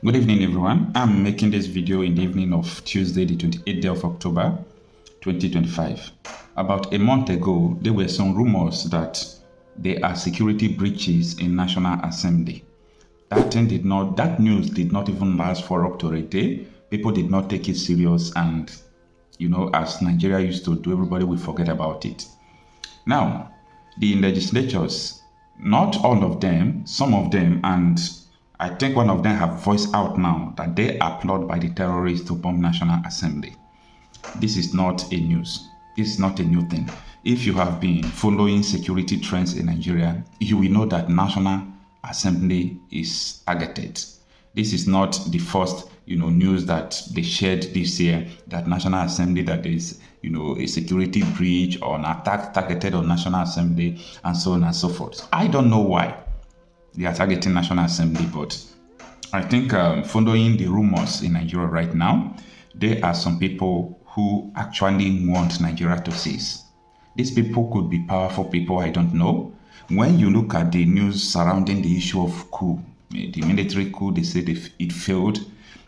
Good evening, everyone. I'm making this video in the evening of Tuesday, the 28th day of October, 2025. About a month ago, there were some rumors that there are security breaches in National Assembly. That news did not even last for up to a day. People did not take it serious, and as Nigeria used to do, everybody will forget about it. Now, the legislators, not all of them, some of them, and I think one of them have voiced out now that they applaud by the terrorists to bomb National Assembly. This is not a news. This is not a new thing. If you have been following security trends in Nigeria, you will know that National Assembly is targeted. This is not the first, news that they shared this year, that National Assembly, that there is, a security breach or an attack targeted on National Assembly and so on and so forth. I don't know why they are targeting National Assembly, but I think following the rumors in Nigeria right now, there are some people who actually want Nigeria to cease. These people could be powerful people, I don't know. When you look at the news surrounding the issue of coup, the military coup, they said it failed.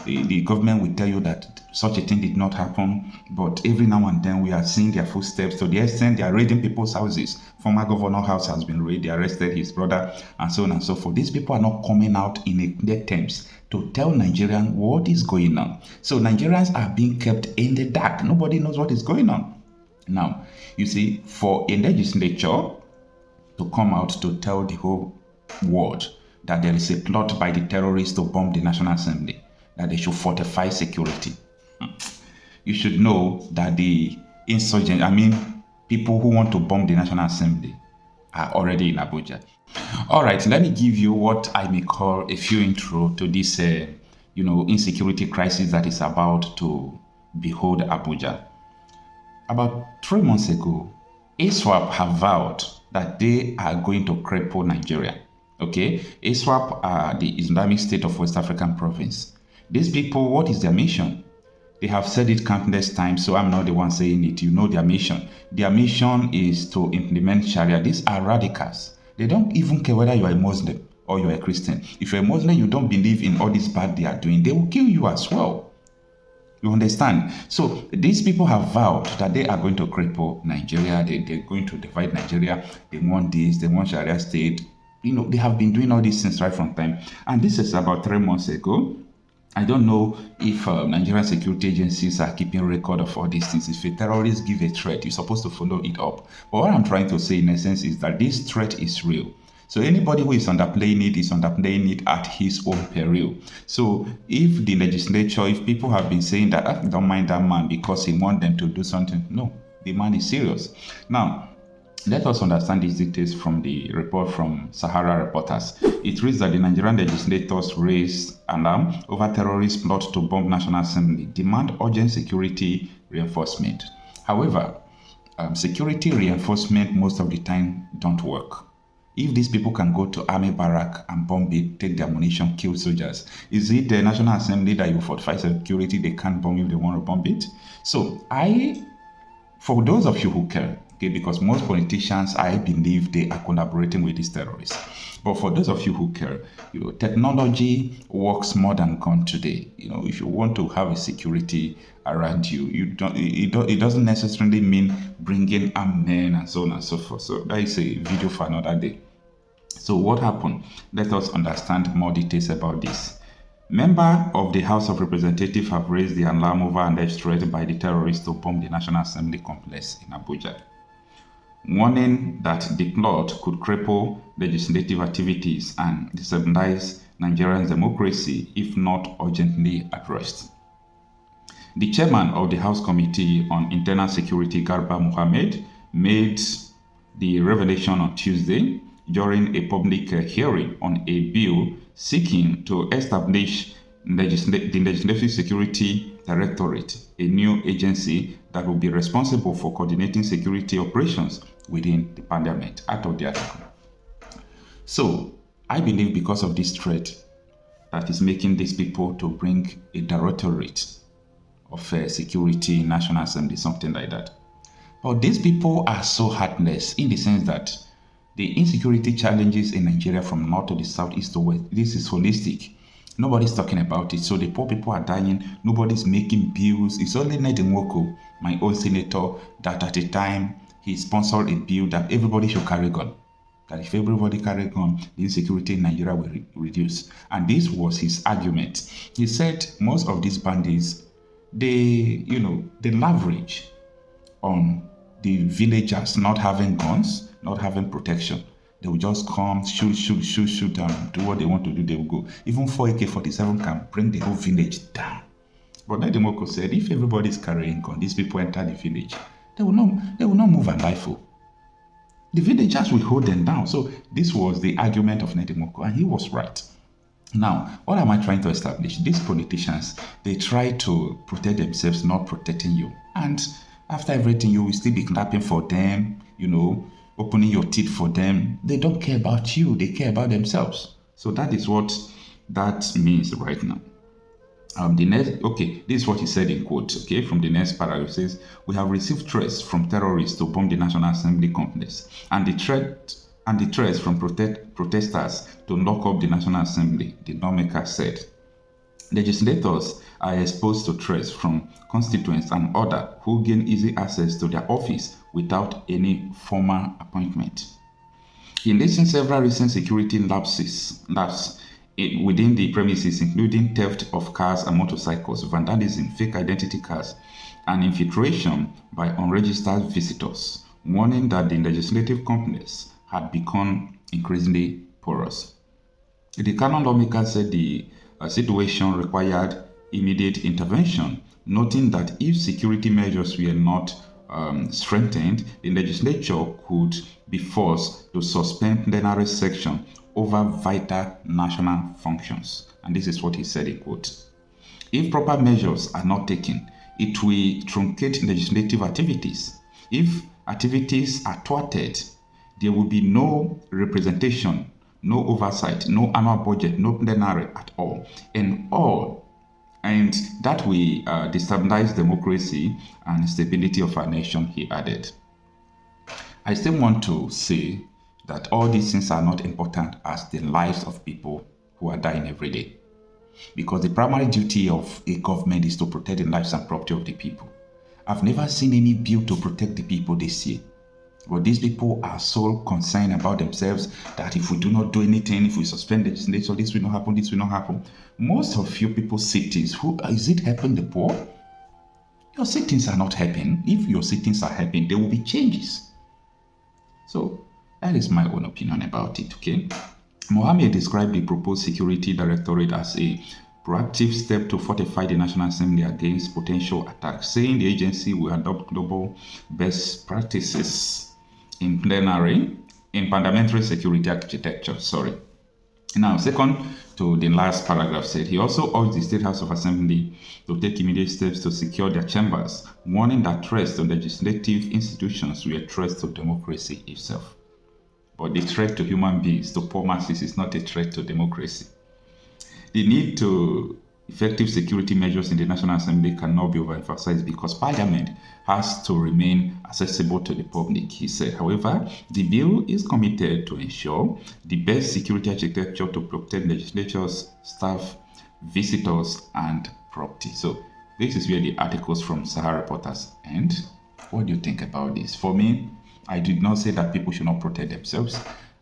The government will tell you that such a thing did not happen, but every now and then we are seeing their footsteps to the extent they are raiding people's houses. Former governor's house has been raided, they arrested his brother, and so on and so forth. These people are not coming out in a clear terms to tell Nigerians what is going on. So Nigerians are being kept in the dark. Nobody knows what is going on. Now, you see, for a legislature to come out to tell the whole world that there is a plot by the terrorists to bomb the National Assembly, that they should fortify security. You should know that the insurgent, people who want to bomb the National Assembly are already in Abuja. All right, let me give you what I may call a few intro to this, insecurity crisis that is about to behold Abuja. About 3 months ago, ISWAP have vowed that they are going to cripple Nigeria. Okay, ISWAP are the Islamic State of West African Province. These people, what is their mission? They have said it countless times, so I'm not the one saying it. You know their mission. Their mission is to implement Sharia. These are radicals. They don't even care whether you are a Muslim or you are a Christian. If you're a Muslim, you don't believe in all this bad they are doing, they will kill you as well. You understand? So these people have vowed that they are going to cripple Nigeria. They're going to divide Nigeria. They want this. They want Sharia state. They have been doing all these things right from time. And this is about 3 months ago. I don't know if Nigerian security agencies are keeping record of all these things. If a terrorist give a threat, you're supposed to follow it up. But what I'm trying to say in essence is that this threat is real. So anybody who is underplaying it is underplaying it at his own peril. So if the legislature, if people have been saying that, don't mind that man because he wants them to do something. No, the man is serious. Now, let us understand these details from the report from Sahara Reporters. It reads that the Nigerian legislators raised alarm over terrorist plot to bomb National Assembly, demand urgent security reinforcement. However, security reinforcement most of the time don't work. If these people can go to army barrack and bomb it, take their ammunition, kill soldiers, is it the National Assembly that you fortify security, they can't bomb if they want to bomb it? So for those of you who care, okay, because most politicians, I believe they are collaborating with these terrorists. But for those of you who care, technology works more than gun today. If you want to have a security around you, it doesn't necessarily mean bringing armed men and so on and so forth. So that is a video for another day. So what happened? Let us understand more details about this. Members of the House of Representatives have raised the alarm over alleged threat by the terrorists to bomb the National Assembly complex in Abuja, warning that the plot could cripple legislative activities and destabilize Nigerian democracy if not urgently addressed. The chairman of the House Committee on Internal Security, Garba Mohammed, made the revelation on Tuesday during a public hearing on a bill seeking to establish the Legislative Security Directorate, a new agency that will be responsible for coordinating security operations within the parliament. Out of the article. So I believe because of this threat that is making these people to bring a directorate of security, National Assembly, something like that. But these people are so heartless in the sense that the insecurity challenges in Nigeria from north to the south, east to west, this is holistic. Nobody's talking about it. So the poor people are dying. Nobody's making bills. It's only Nnamdi Nwoko, my own senator, that at the time he sponsored a bill that everybody should carry gun. That if everybody carry gun, the insecurity in Nigeria will reduce. And this was his argument. He said most of these bandits, they leverage on the villagers not having guns, not having protection. They will just come, shoot, and do what they want to do. They will go. Even 4 AK-47 can bring the whole village down. But Nnamdi Nwoko said, if everybody is carrying gun, these people enter the village, they will not move an rifle. The villagers will hold them down. So this was the argument of Nnamdi Nwoko, and he was right. Now, what am I trying to establish? These politicians, they try to protect themselves, not protecting you. And after everything, you will still be clapping for them, opening your teeth for them. They don't care about you. They care about themselves. So that is what that means right now. This is what he said in quote, from the next paragraph. It says, we have received threats from terrorists to bomb the National Assembly complex, and the threats from protesters to lock up the National Assembly, the lawmaker said. Legislators are exposed to threats from constituents and others who gain easy access to their office without any formal appointment. In listing several recent security lapses within the premises, including theft of cars and motorcycles, vandalism, fake identity cards, and infiltration by unregistered visitors, warning that the legislative complex had become increasingly porous. The Kanu lawmaker said the situation required immediate intervention, noting that if security measures were not strengthened, the legislature could be forced to suspend plenary session over vital national functions. And this is what he said in quote. If proper measures are not taken, it will truncate legislative activities. If activities are thwarted, there will be no representation, no oversight, no annual budget, no plenary at all. And that will destabilize democracy and stability of our nation, he added. I still want to say that all these things are not important as the lives of people who are dying every day. Because the primary duty of a government is to protect the lives and property of the people. I've never seen any bill to protect the people this year. But these people are so concerned about themselves that if we do not do anything, if we suspend legislation, this will not happen, this will not happen. Most of you people's sittings, is it helping the poor? Your sittings are not helping. If your sittings are helping, there will be changes. So that is my own opinion about it, Mohammed described the proposed security directorate as a proactive step to fortify the National Assembly against potential attacks, saying the agency will adopt global best practices in parliamentary security architecture. Now, second to the last paragraph said, he also urged the State House of Assembly to take immediate steps to secure their chambers, warning that threats to legislative institutions were threats to democracy itself. But the threat to human beings, to poor masses, is not a threat to democracy. The need to effective security measures in the National Assembly cannot be overemphasized because Parliament has to remain accessible to the public, he said. However, the bill is committed to ensure the best security architecture to protect legislatures, staff, visitors, and property. So this is where the articles from Sahara Reporters end. What do you think about this? For me, I did not say that people should not protect themselves.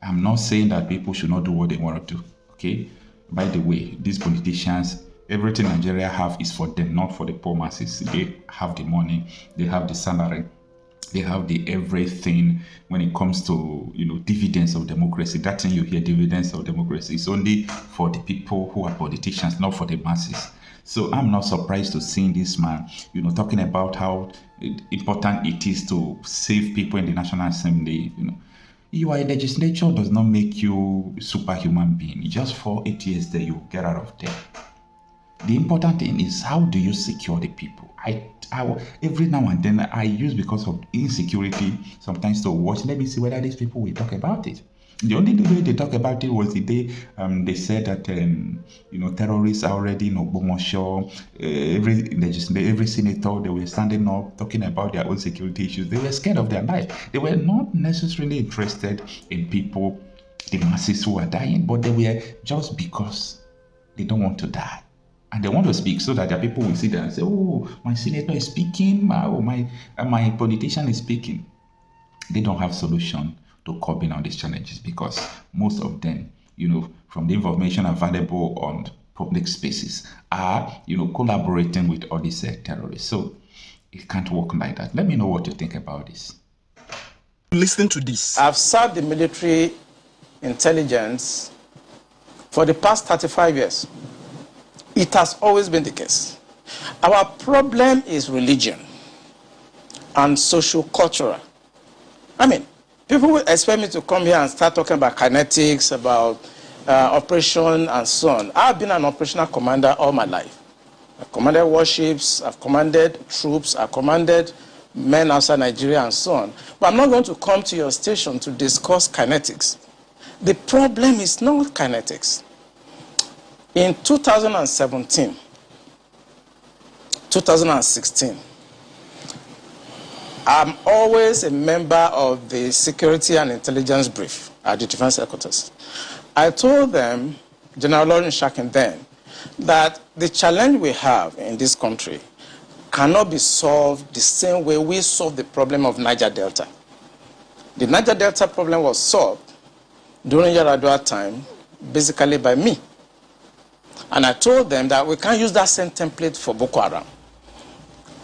I'm not saying that people should not do what they want to do, By the way, these politicians, everything Nigeria have is for them, not for the poor masses. They have the money, they have the salary, they have the everything when it comes to, dividends of democracy. That thing you hear, dividends of democracy, is only for the people who are politicians, not for the masses. So I'm not surprised to see this man, talking about how important it is to save people in the National Assembly. You are a legislature does not make you a superhuman being. Just for 8 years there, you get out of there. The important thing is, how do you secure the people? I every now and then I use, because of insecurity, sometimes to watch. Let me see whether these people will talk about it. The only way they talk about it was the day they said that terrorists are already in Ogbomosho. Every senator, they were standing up talking about their own security issues. They were scared of their life. They were not necessarily interested in people, the masses who are dying, but they were just because They don't want to die. And they want to speak so that their people will see them and say, oh, my senator is speaking, my politician is speaking. They don't have solution to curbing on these challenges because most of them, from the information available on public spaces are, collaborating with all these terrorists. So it can't work like that. Let me know what you think about this. Listen to this. I've served the military intelligence for the past 35 years. It has always been the case. Our problem is religion and social-cultural. I mean, people will expect me to come here and start talking about kinetics, about operation and so on. I've been an operational commander all my life. I've commanded warships, I've commanded troops, I've commanded men outside Nigeria and so on. But I'm not going to come to your station to discuss kinetics. The problem is not kinetics. In 2017, 2016, I'm always a member of the Security and Intelligence Brief at the Defense Headquarters. I told them, General Lawrence Shakin then, that the challenge we have in this country cannot be solved the same way we solved the problem of Niger Delta. The Niger Delta problem was solved during Yaradua time, basically by me. And I told them that we can't use that same template for Boko Haram.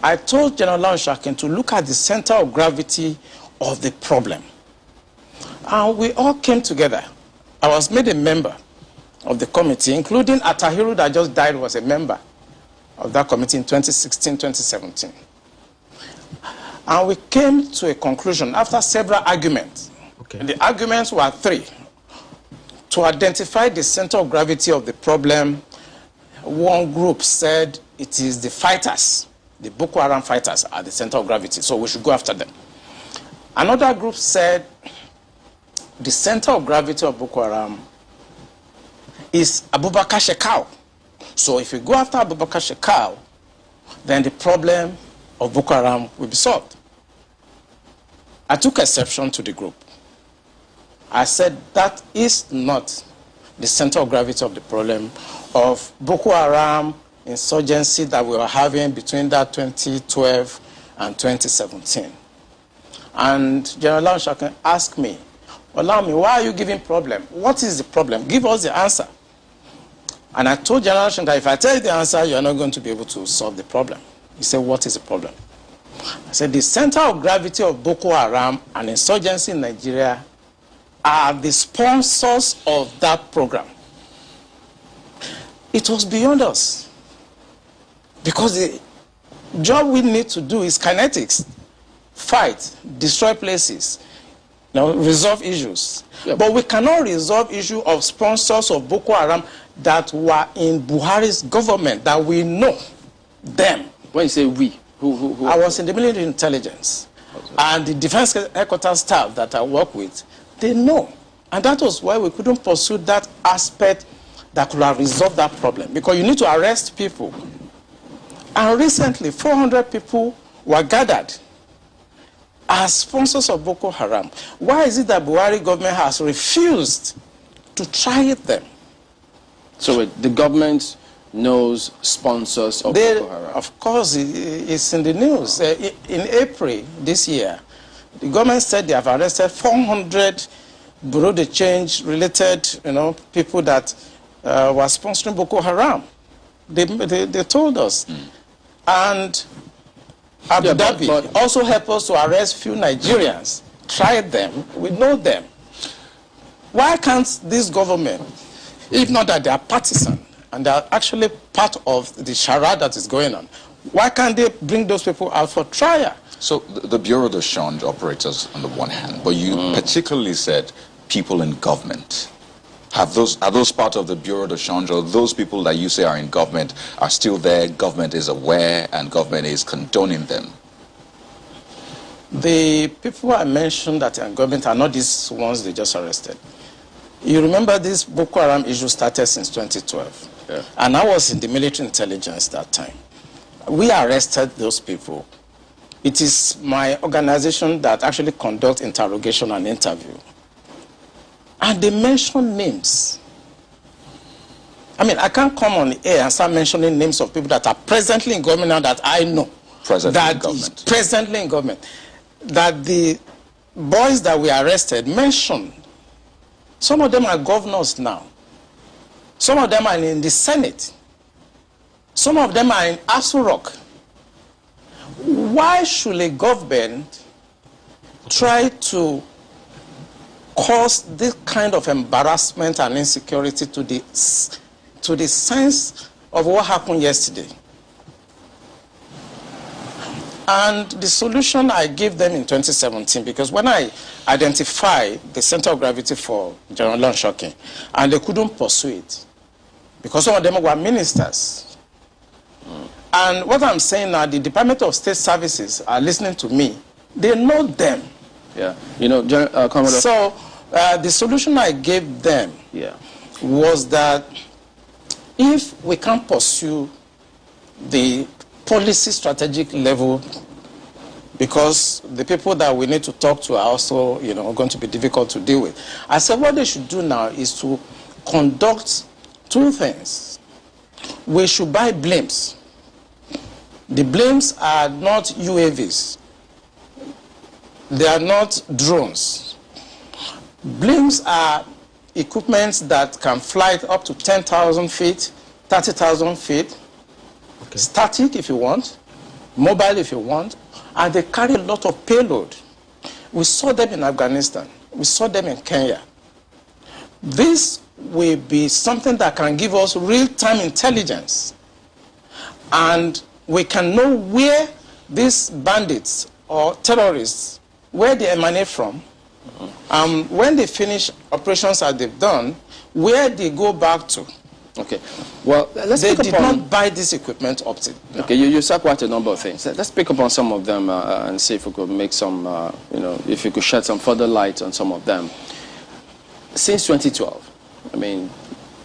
I told General Lawrence Shakin to look at the center of gravity of the problem. And we all came together. I was made a member of the committee, including Atahiru that just died was a member of that committee in 2016, 2017. And we came to a conclusion after several arguments. Okay. And the arguments were three. To identify the center of gravity of the problem, one group said it is the fighters, the Boko Haram fighters are the center of gravity, so we should go after them. Another group said the center of gravity of Boko Haram is Abubakar Shekau. So if we go after Abubakar Shekau, then the problem of Boko Haram will be solved. I took exception to the group. I said that is not the center of gravity of the problem of Boko Haram insurgency that we were having between that 2012 and 2017. And General Lawrence Shakin asked me, Olami, why are you giving problem? What is the problem? Give us the answer. And I told General Shakin that if I tell you the answer, you are not going to be able to solve the problem. He said, what is the problem? I said, the center of gravity of Boko Haram and insurgency in Nigeria are the sponsors of that program. It was beyond us. Because the job we need to do is kinetics. Fight, destroy places, resolve issues. Yep. But we cannot resolve issue of sponsors of Boko Haram that were in Buhari's government, that we know them. When you say we, who? I was in the military intelligence. Okay. And the defense headquarters staff that I work with, they know. And that was why we couldn't pursue that aspect that could have resolved that problem. Because you need to arrest people. And recently, 400 people were gathered as sponsors of Boko Haram. Why is it that Buhari government has refused to try them? So the government knows sponsors of Boko Haram? Of course, it's in the news. In April this year, the government said they have arrested 400 Bureau de Change related, people that were sponsoring Boko Haram. They told us. Mm. And Abu Dhabi also helped us to arrest few Nigerians. Tried them, we know them. Why can't this government, if not that they are partisan and they are actually part of the charade that is going on, why can't they bring those people out for trial? So the Bureau de Change operators on the one hand, but you particularly said people in government. Are those part of the Bureau de Change, or those people that you say are in government are still there, government is aware, and government is condoning them? The people I mentioned that are in government are not these ones they just arrested. You remember this Boko Haram issue started since 2012. Yeah. And I was in the military intelligence that time. We arrested those people. It is my organization that actually conducts interrogation and interview. And they mention names. I mean, I can't come on the air and start mentioning names of people that are presently in government now that I know. Presently in government. That the boys that we arrested mentioned, some of them are governors now. Some of them are in the Senate. Some of them are in Aso Rock. Why should a government try to cause this kind of embarrassment and insecurity to the sense of what happened yesterday? And the solution I gave them in 2017, because when I identified the center of gravity for General Nnamdi, and they couldn't pursue it, because some of them were ministers. And what I'm saying now, the Department of State Services are listening to me. They know them. Yeah, you know, Commodore. So the solution I gave them was that if we can't pursue the policy strategic level, because the people that we need to talk to are also, you know, going to be difficult to deal with. I said what they should do now is to conduct two things. We should buy blimps. The blimps are not UAVs. They are not drones. Blimps are equipment that can fly up to 10,000 feet, 30,000 feet, static if you want, mobile if you want, and they carry a lot of payload. We saw them in Afghanistan. We saw them in Kenya. This will be something that can give us real-time intelligence, and we can know where these bandits or terrorists, where they emanate from, when they finish operations that they've done, where they go back to. Okay, well, they did not buy this equipment up to. Okay, you said quite a number of things. Let's pick up on some of them and see if we could make some, you know, if you could shed some further light on some of them. Since 2012, I mean,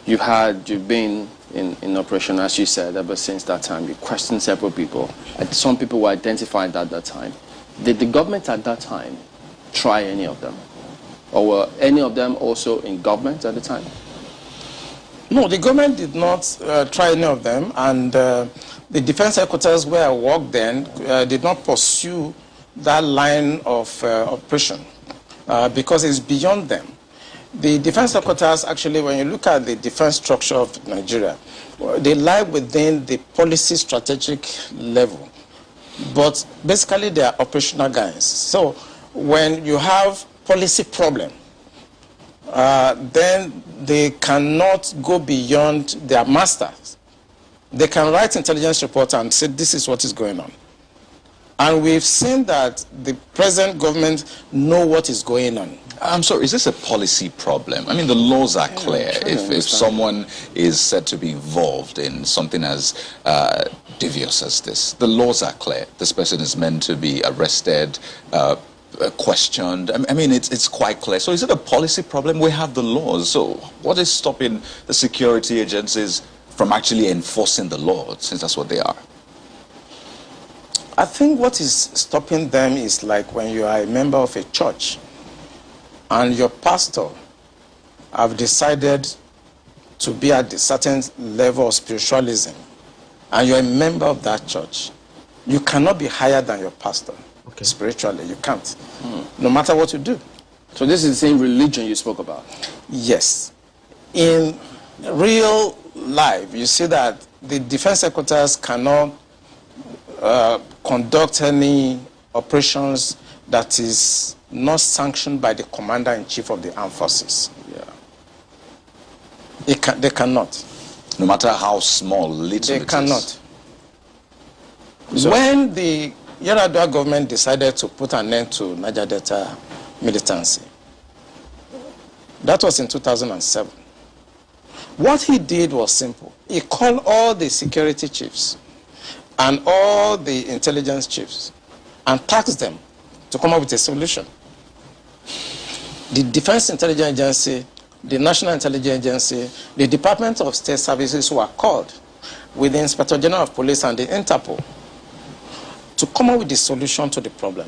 you've been in operation, as you said, ever since that time. You questioned several people. Some people were identified at that time. Did the government at that time try any of them? Or were any of them also in government at the time? No, the government did not try any of them, and the defense headquarters where I worked then did not pursue that line of operation because it's beyond them. The defense headquarters, actually, when you look at the defense structure of Nigeria, they lie within the policy strategic level, but basically they are operational guys. So when you have policy problem, then they cannot go beyond their masters. They can write intelligence reports and say this is what is going on. And we've seen that the present government know what is going on. I'm sorry, is this a policy problem? I mean, the laws are clear. If someone is said to be involved in something as devious as this, the laws are clear. This person is meant to be arrested, questioned. I mean, it's quite clear. So is it a policy problem? We have the laws. So what is stopping the security agencies from actually enforcing the law, since that's what they are? I think what is stopping them is like when you are a member of a church and your pastor have decided to be at a certain level of spiritualism and you're a member of that church. You cannot be higher than your pastor. Spiritually, you can't, no matter what you do. So this is the same religion you spoke about? Yes. In real life, you see that the defense headquarters cannot conduct any operations that is not sanctioned by the commander-in-chief of the armed forces. They cannot. No matter how small, little they cannot. So when the Yar'Adua government decided to put an end to Niger Delta militancy, that was in 2007. What he did was simple. He called all the security chiefs and all the intelligence chiefs and tasked them to come up with a solution. The Defense Intelligence Agency, the National Intelligence Agency, the Department of State Services were called with the Inspector General of Police and the Interpol to come up with the solution to the problem.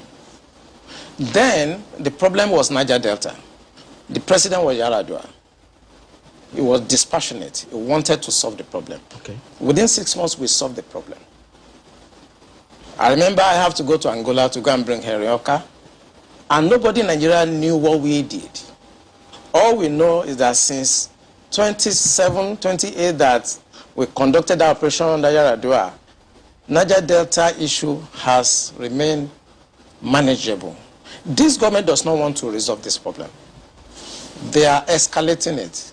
Then the problem was Niger Delta. The president was Yar'Adua. He was dispassionate. He wanted to solve the problem. Okay. Within 6 months, we solved the problem. I remember I have to go to Angola to go and bring Herioka, and nobody in Nigeria knew what we did. All we know is that since 27, 28 that we conducted our operation under Yaradua, Niger Delta issue has remained manageable. This government does not want to resolve this problem. They are escalating it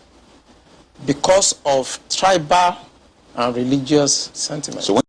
because of tribal and religious sentiments. So